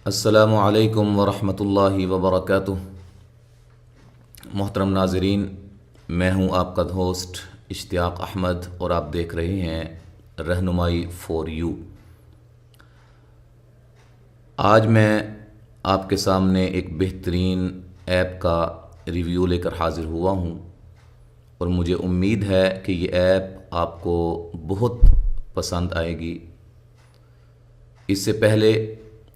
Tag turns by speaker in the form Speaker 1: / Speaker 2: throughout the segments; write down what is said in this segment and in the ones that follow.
Speaker 1: अस्सलामु अलैकुम वरहमतुल्लाहि वबरकातुह। मोहतरम नाज़रीन, मैं हूं आपका होस्ट इश्तियाक अहमद और आप देख रहे हैं रहनुमाई फॉर यू। आज मैं आपके सामने एक बेहतरीन ऐप का रिव्यू लेकर हाज़िर हुआ हूं और मुझे उम्मीद है कि ये ऐप आपको बहुत पसंद आएगी। इससे पहले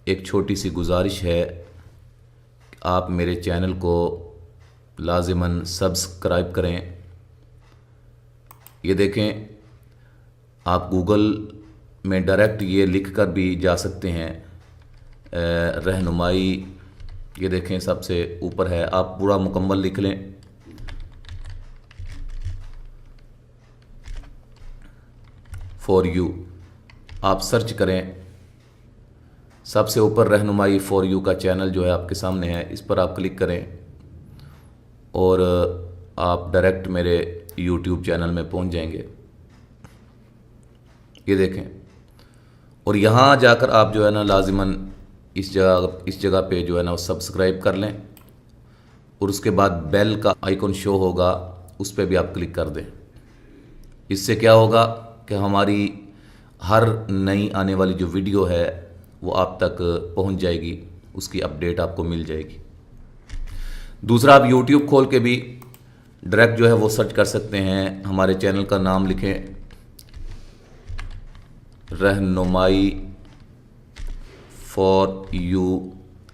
Speaker 1: एक छोटी सी गुजारिश है कि आप मेरे चैनल को लाज़िमन सब्सक्राइब करें। ये देखें, आप गूगल में डायरेक्ट ये लिख कर भी जा सकते हैं रहनुमाई। ये देखें, सबसे ऊपर है, आप पूरा मुकम्मल लिख लें। फॉर यू आप सर्च करें, सबसे ऊपर रहनुमाई फॉर यू का चैनल जो है आपके सामने है, इस पर आप क्लिक करें और आप डायरेक्ट मेरे यूट्यूब चैनल में पहुंच जाएंगे। ये देखें, और यहाँ जाकर आप जो है ना लाजिमन इस जगह पे जो है ना वो सब्सक्राइब कर लें और उसके बाद बेल का आइकन शो होगा, उस पर भी आप क्लिक कर दें। इससे क्या होगा कि हमारी हर नई आने वाली जो वीडियो है वो आप तक पहुंच जाएगी, उसकी अपडेट आपको मिल जाएगी। दूसरा, आप YouTube खोल के भी डायरेक्ट जो है वो सर्च कर सकते हैं। हमारे चैनल का नाम लिखें, रहनुमाई फॉर यू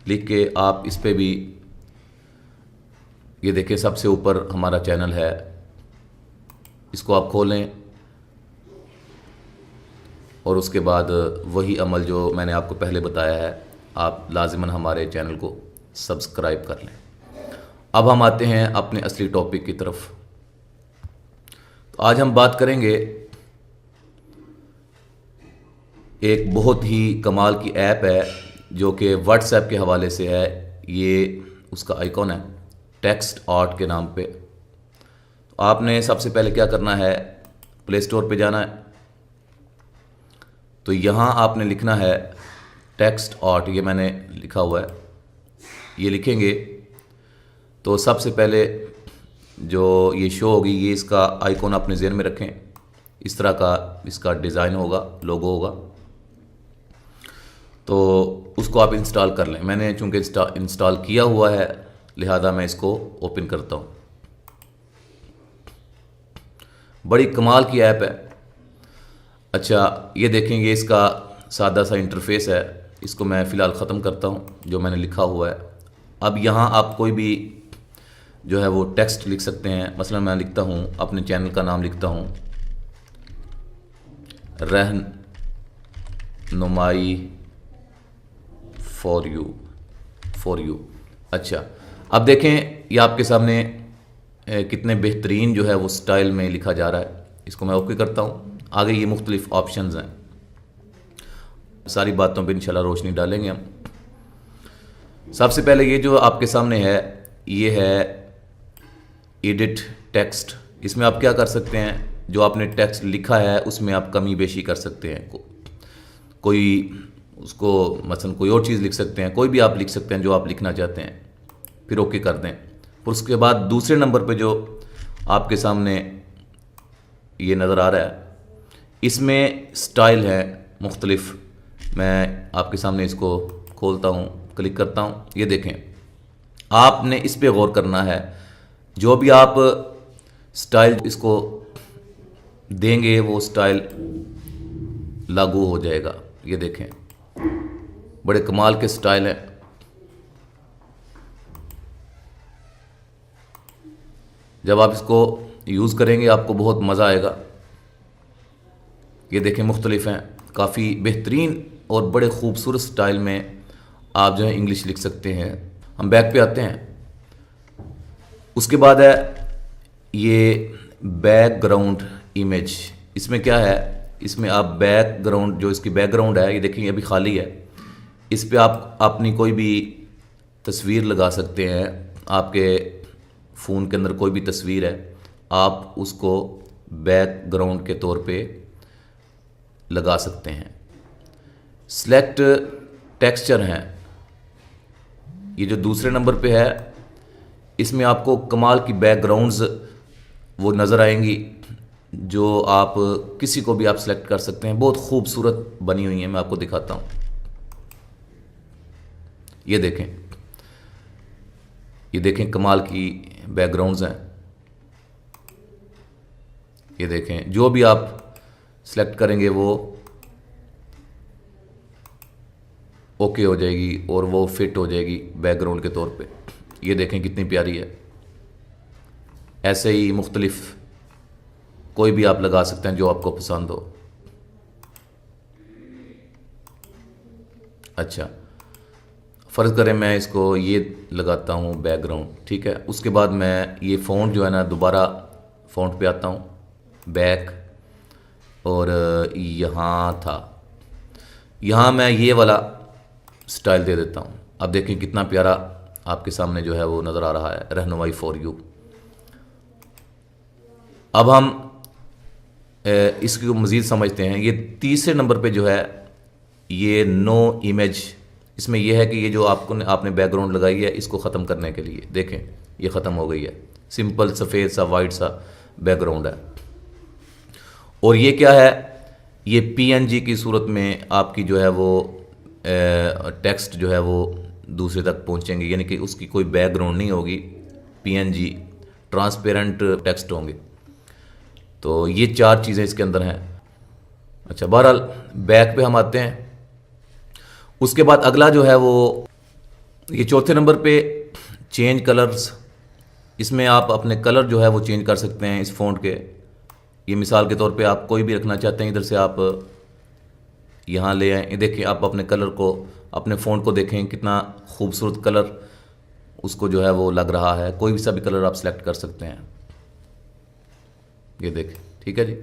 Speaker 1: लिख के आप इस पे भी, ये देखिए सबसे ऊपर हमारा चैनल है, इसको आप खोलें और उसके बाद वही अमल जो मैंने आपको पहले बताया है, आप लाजिमन हमारे चैनल को सब्सक्राइब कर लें। अब हम आते हैं अपने असली टॉपिक की तरफ। तो आज हम बात करेंगे एक बहुत ही कमाल की ऐप है जो कि व्हाट्सएप के हवाले से है। ये उसका आइकॉन है टेक्स्ट आर्ट के नाम पे। तो आपने सबसे पहले क्या करना है, प्ले स्टोर पे जाना है। तो यहाँ आपने लिखना है टेक्स्ट आर्ट, ये मैंने लिखा हुआ है, ये लिखेंगे तो सबसे पहले जो ये शो होगी, ये इसका आइकॉन अपने ज़हन में रखें। इस तरह का इसका डिज़ाइन होगा, लोगो होगा, तो उसको आप इंस्टॉल कर लें। मैंने चूँकि इंस्टॉल किया हुआ है लिहाजा मैं इसको ओपन करता हूँ। बड़ी कमाल की ऐप है। अच्छा, ये देखेंगे, इसका सादा सा इंटरफेस है। इसको मैं फ़िलहाल ख़त्म करता हूँ जो मैंने लिखा हुआ है। अब यहाँ आप कोई भी जो है वो टेक्स्ट लिख सकते हैं। मसलन मैं लिखता हूँ, अपने चैनल का नाम लिखता हूँ रहनुमाई फॉर यू। अच्छा, अब देखें ये आपके सामने कितने बेहतरीन जो है वो स्टाइल में लिखा जा रहा है। इसको मैं ओके करता हूँ। आगे ये मुख्तलिफ ऑप्शंस हैं, सारी बातों पर इंशाल्लाह रोशनी डालेंगे हम। सबसे पहले ये जो आपके सामने है, ये है एडिट टेक्स्ट। इसमें आप क्या कर सकते हैं, जो आपने टेक्स्ट लिखा है उसमें आप कमी बेशी कर सकते हैं। कोई उसको मसलन कोई और चीज़ लिख सकते हैं, कोई भी आप लिख सकते हैं जो आप लिखना चाहते हैं, फिर ओके कर दें। फिर उसके बाद दूसरे नंबर पे जो आपके सामने ये नज़र आ रहा है, इसमें स्टाइल है मुख्तलिफ। मैं आपके सामने इसको खोलता हूँ, क्लिक करता हूँ। ये देखें, आपने इस पे गौर करना है। जो भी आप स्टाइल इसको देंगे वो स्टाइल लागू हो जाएगा। ये देखें, बड़े कमाल के स्टाइल है। जब आप इसको यूज़ करेंगे आपको बहुत मज़ा आएगा। ये देखें, मुख्तलिफ हैं, काफ़ी बेहतरीन और बड़े खूबसूरत स्टाइल में आप जो है इंग्लिश लिख सकते हैं। हम बैक पे आते हैं। उसके बाद है ये बैकग्राउंड इमेज। इसमें क्या है, इसमें आप बैकग्राउंड, जो इसकी बैकग्राउंड है, ये देखेंगे अभी खाली है, इस पे आप अपनी कोई भी तस्वीर लगा सकते हैं। आपके फ़ोन के अंदर कोई भी तस्वीर है, आप उसको बैकग्राउंड के तौर पे लगा सकते हैं। सेलेक्ट टेक्सचर हैं, ये जो दूसरे नंबर पे है इसमें आपको कमाल की बैकग्राउंड्स वो नज़र आएंगी जो आप किसी को भी आप सेलेक्ट कर सकते हैं। बहुत खूबसूरत बनी हुई हैं, मैं आपको दिखाता हूँ। ये देखें कमाल की बैकग्राउंड्स हैं। ये देखें जो भी आप सेलेक्ट करेंगे वो ओके हो जाएगी और वो फिट हो जाएगी बैकग्राउंड के तौर पे। ये देखें कितनी प्यारी है। ऐसे ही मुख्तलिफ कोई भी आप लगा सकते हैं जो आपको पसंद हो। अच्छा, फ़र्ज़ करें मैं इसको ये लगाता हूँ बैकग्राउंड, ठीक है। उसके बाद मैं ये फ़ॉन्ट जो है ना दोबारा फ़ॉन्ट पे आता हूँ, बैक, और यहाँ मैं ये वाला स्टाइल दे देता हूँ। अब देखें कितना प्यारा आपके सामने जो है वो नज़र आ रहा है, रहनुमाई फॉर यू। अब हम इसको मज़ीद समझते हैं। ये तीसरे नंबर पे जो है ये नो इमेज, इसमें यह है कि ये जो आपने बैकग्राउंड लगाई है इसको ख़त्म करने के लिए देखें ये ख़त्म हो गई है। सिंपल सफ़ेद सा वाइट सा बैकग्राउंड है। और ये क्या है, ये पीएनजी की सूरत में आपकी जो है वो टेक्स्ट जो है वो दूसरे तक पहुंचेंगे, यानी कि उसकी कोई बैकग्राउंड नहीं होगी, पीएनजी ट्रांसपेरेंट टेक्स्ट होंगे। तो ये 4 चीज़ें इसके अंदर हैं। अच्छा, बहरहाल बैक पे हम आते हैं। उसके बाद अगला जो है वो ये चौथे नंबर पे चेंज कलर्स। इसमें आप अपने कलर जो है वो चेंज कर सकते हैं इस फ़ॉन्ट के। ये मिसाल के तौर पे आप कोई भी रखना चाहते हैं, इधर से आप यहाँ ले आएँ। देखिए आप अपने कलर को, अपने फ़ॉन्ट को देखें कितना खूबसूरत कलर उसको जो है वो लग रहा है। कोई भी सा भी कलर आप सेलेक्ट कर सकते हैं। ये देखें, ठीक है जी।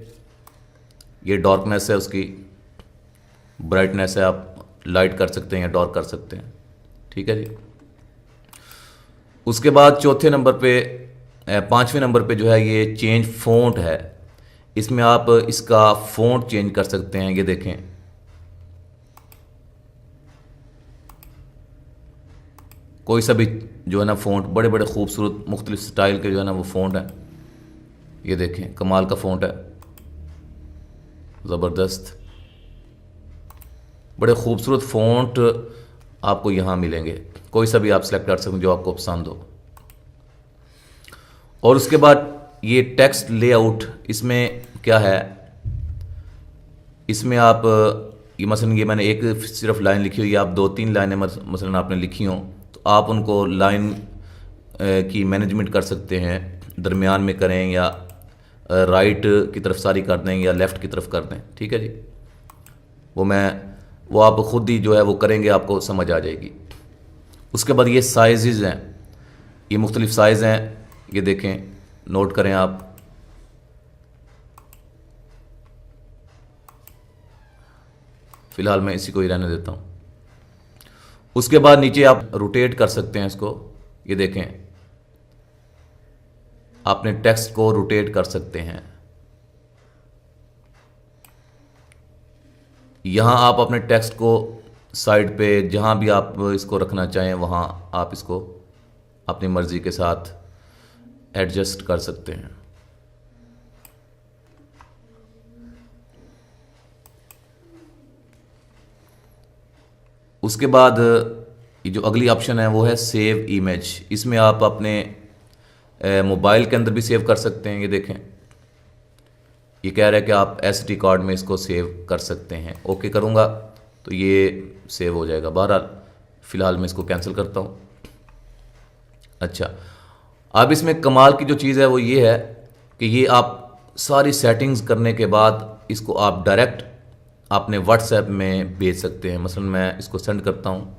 Speaker 1: ये डार्कनेस है उसकी, ब्राइटनेस है, आप लाइट कर सकते हैं या डार्क कर सकते हैं, ठीक है जी। उसके बाद चौथे नंबर पे 5वें नंबर पे जो है ये चेंज फ़ॉन्ट है। इसमें आप इसका फ़ॉन्ट चेंज कर सकते हैं। ये देखें कोई सा भी जो है ना फ़ॉन्ट, बड़े बड़े खूबसूरत मुख्तलिफ स्टाइल के जो है ना वो फ़ॉन्ट हैं। ये देखें कमाल का फ़ॉन्ट है, ज़बरदस्त, बड़े खूबसूरत फ़ॉन्ट आपको यहाँ मिलेंगे। कोई सा भी आप सेलेक्ट कर सकते हैं जो आपको पसंद हो। और उसके बाद ये टेक्स्ट लेआउट, इसमें क्या है, इसमें आप ये मसलन ये मैंने एक सिर्फ लाइन लिखी हुई है, आप 2-3 लाइनें मसलन आपने लिखी हों तो आप उनको लाइन की मैनेजमेंट कर सकते हैं, दरमियान में करें या राइट की तरफ सारी कर दें या लेफ़्ट की तरफ कर दें, ठीक है जी। वो आप ख़ुद ही जो है वो करेंगे, आपको समझ आ जाएगी। उसके बाद ये साइज़ हैं, ये मुख्तलिफ साइज़ हैं, ये देखें, नोट करें आप। फ़िलहाल मैं इसी को ही रहने देता हूँ। उसके बाद नीचे आप रोटेट कर सकते हैं इसको। ये देखें आपने टेक्स्ट को रोटेट कर सकते हैं। यहाँ आप अपने टेक्स्ट को साइड पे जहाँ भी आप इसको रखना चाहें वहाँ आप इसको अपनी मर्ज़ी के साथ एडजस्ट कर सकते हैं। उसके बाद ये जो अगली ऑप्शन है वो है सेव इमेज। इसमें आप अपने मोबाइल के अंदर भी सेव कर सकते हैं। ये देखें ये कह रहा है कि आप SD कार्ड में इसको सेव कर सकते हैं। ओके करूँगा तो ये सेव हो जाएगा। बहरहाल फ़िलहाल मैं इसको कैंसिल करता हूँ। अच्छा, अब इसमें कमाल की जो चीज़ है वो ये है कि ये आप सारी सेटिंग्स करने के बाद इसको आप डायरेक्ट अपने व्हाट्सएप में भेज सकते हैं। मसलन मैं इसको सेंड करता हूँ,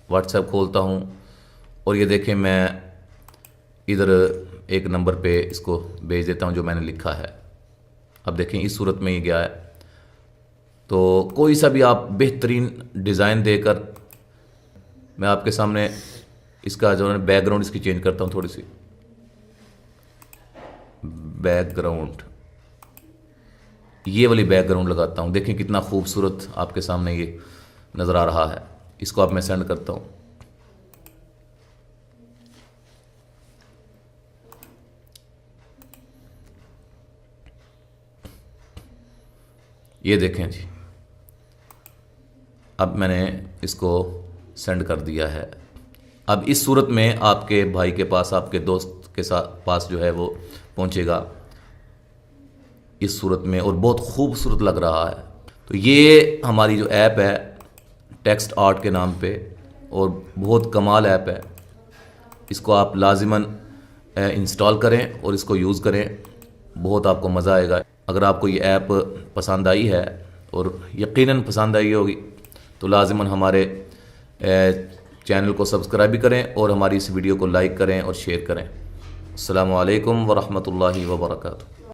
Speaker 1: व्हाट्सएप खोलता हूँ और ये देखें मैं इधर एक नंबर पे इसको भेज देता हूँ जो मैंने लिखा है। अब देखें इस सूरत में ये गया है। तो कोई सा भी आप बेहतरीन डिज़ाइन देकर, मैं आपके सामने इसका जो है बैकग्राउंड इसकी चेंज करता हूँ, थोड़ी सी बैकग्राउंड, ये वाली बैकग्राउंड लगाता हूँ। देखें कितना खूबसूरत आपके सामने ये नज़र आ रहा है। इसको अब मैं सेंड करता हूँ। ये देखें जी, अब मैंने इसको सेंड कर दिया है। अब इस सूरत में आपके भाई के पास, आपके दोस्त के साथ पास जो है वो पहुंचेगा इस सूरत में, और बहुत खूबसूरत लग रहा है। तो ये हमारी जो ऐप है टेक्स्ट आर्ट के नाम पे, और बहुत कमाल ऐप है। इसको आप लाजिमन इंस्टॉल करें और इसको यूज़ करें, बहुत आपको मज़ा आएगा। अगर आपको ये ऐप पसंद आई है, और यकीनन पसंद आई होगी, तो लाजिमन हमारे चैनल को सब्सक्राइब भी करें और हमारी इस वीडियो को लाइक करें और शेयर करें। अस्सलामु अलैकुम व रहमतुल्लाहि व बरकातुहू।